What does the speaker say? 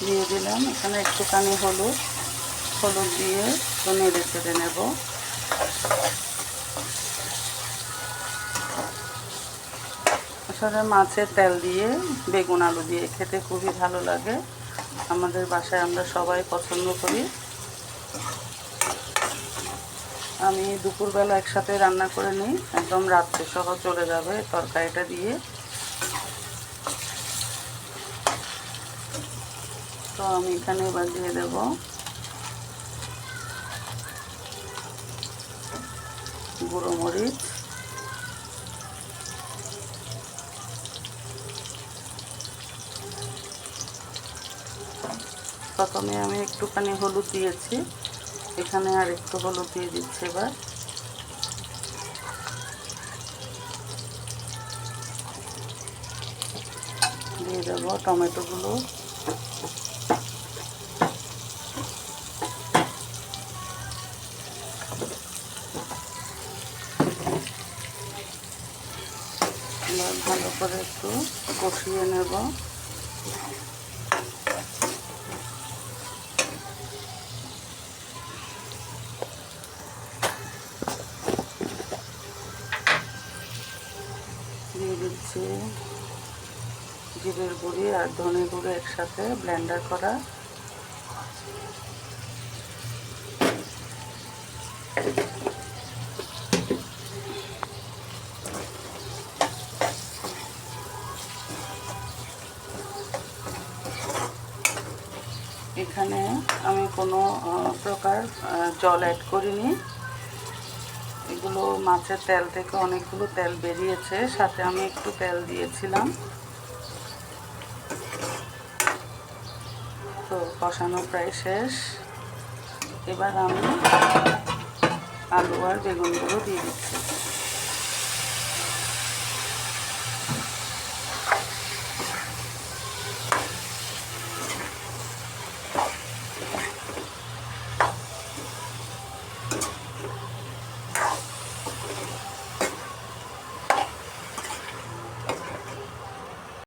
দিয়ে দিলাম এখানে একটুখানি হলুদ দিয়ে নেড়ে চেড়ে নেব। আসলে মাছের তেল দিয়ে বেগুন আলু দিয়ে খেতে খুবই ভালো লাগে। আমাদের বাসায় আমরা সবাই পছন্দ করি। আমি দুপুরবেলা একসাথে রান্না করে নিই, একদম রাত্রে সহ চলে যাবে তরকারিটা দিয়ে। তো আমি এখানে এবার দিয়ে দেব গুঁড়ো মরিচ, প্রথমে আমি একটুখানি হলুদ দিয়েছি, এখানে আর একটু হলুদ দিয়ে দিচ্ছি। এবার দিয়ে দেব টমেটোগুলো, এবার ভালো করে একটু কষিয়ে নেব। দিয়ে দিচ্ছি জিরের গুঁড়ি আর ধনে গুঁড়ো একসাথে ব্লেন্ডার করা। এখানে আমি কোনো প্রকার জল অ্যাড করিনি। এগুলো মাছের তেল থেকে অনেকগুলো তেল বেরিয়েছে, সাথে আমি একটু তেল দিয়েছিলাম। তো কষানো প্রায় শেষ। এবার আমি আলু আর বেগুনগুলো দিয়ে দিচ্ছি।